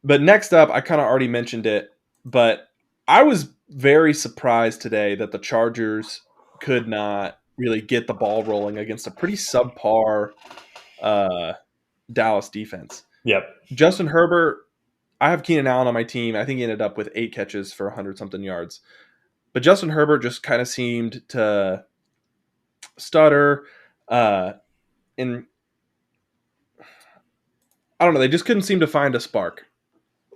But next up, I kind of already mentioned it, but I was very surprised today that the Chargers could not really get the ball rolling against a pretty subpar uh, Dallas defense. Yep. Justin Herbert, I have Keenan Allen on my team. I think he ended up with 8 catches for 100 something yards. But Justin Herbert just kind of seemed to stutter. And I don't know, they just couldn't seem to find a spark.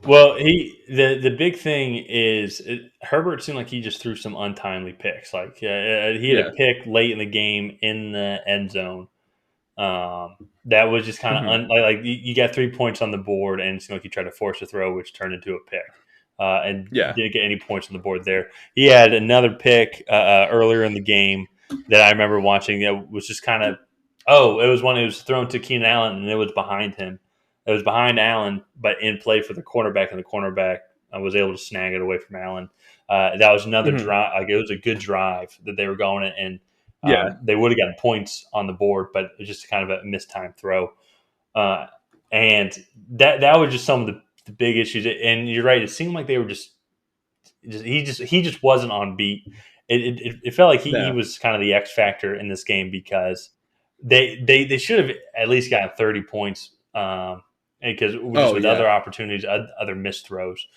Well, the big thing is Herbert seemed like he just threw some untimely picks. Like he had a Yeah. pick late in the game in the end zone. That was just kind of Hmm. like you got 3 points on the board, and it seemed like you tried to force a throw, which turned into a pick, and Yeah. didn't get any points on the board there. He had another pick earlier in the game that I remember watching. That was just kind of it was one. It was thrown to Keenan Allen, and it was behind him. It was behind Allen, but in play for the cornerback, and the cornerback was able to snag it away from Allen. That was another Hmm. drive. Like it was a good drive that they were going, and Yeah. they would have gotten points on the board, but it was just kind of a mistimed throw. Uh, and that was just some of the big issues. And you're right; it seemed like they were he just wasn't on beat. It felt like he No. was kind of the X factor in this game because they should have at least gotten 30 points because just Oh, with other yeah. opportunities, other missed throws,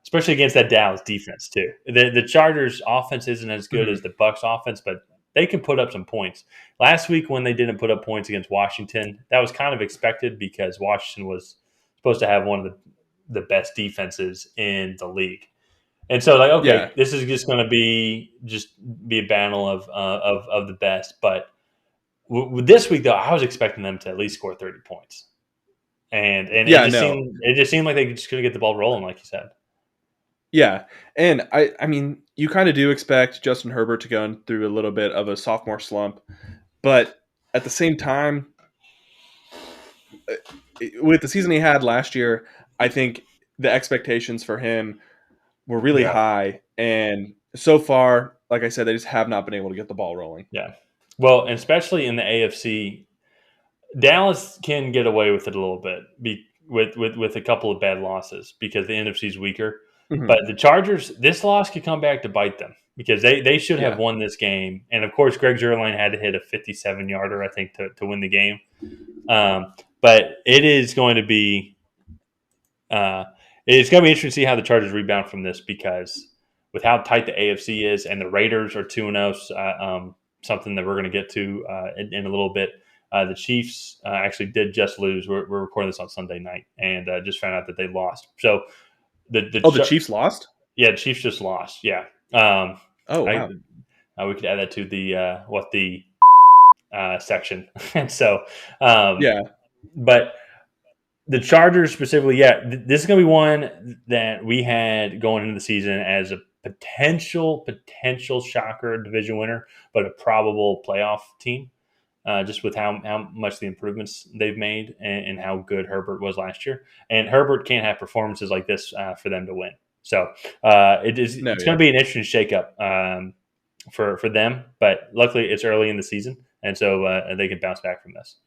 especially against that Dallas defense too. The Chargers offense isn't as good as Hmm. the Bucks offense, but they can put up some points. Last week when they didn't put up points against Washington, that was kind of expected because Washington was supposed to have one of the best defenses in the league. And so, like, okay, Yeah. this is just going to be a battle of the best. But with this week, though, I was expecting them to at least score 30 points, and Yeah, no. it just seemed like they just couldn't get the ball rolling, like you said. Yeah. And I mean, you kind of do expect Justin Herbert to go through a little bit of a sophomore slump, but at the same time, with the season he had last year, I think the expectations for him were really Yeah, high. And so far, like I said, they just have not been able to get the ball rolling. yeah. Well, and especially in the AFC, Dallas can get away with it a little bit with a couple of bad losses because the NFC is weaker. Hmm. But the Chargers, this loss could come back to bite them because they should have Yeah. won this game. And of course, Greg Zuerlein had to hit a 57 yarder, I think, to win the game. But it is going to be uh, it's going to be interesting to see how the Chargers rebound from this because with how tight the AFC is and the Raiders are 2-0, something that we're going to get to in a little bit. The Chiefs actually did just lose. We're recording this on Sunday night and just found out that they lost. So Oh, the Chiefs lost? yeah, the Chiefs just lost. Yeah, um, Oh, I wow. we could add that to the section. And so, um, Yeah. but the Chargers specifically, yeah, this is going to be one that we had going into the season as a potential shocker division winner, but a probable playoff team. Just with how much the improvements they've made and how good Herbert was last year, and Herbert can't have performances like this for them to win. So No, it's going yeah. to be an interesting shakeup for them, but luckily it's early in the season, and so they can bounce back from this.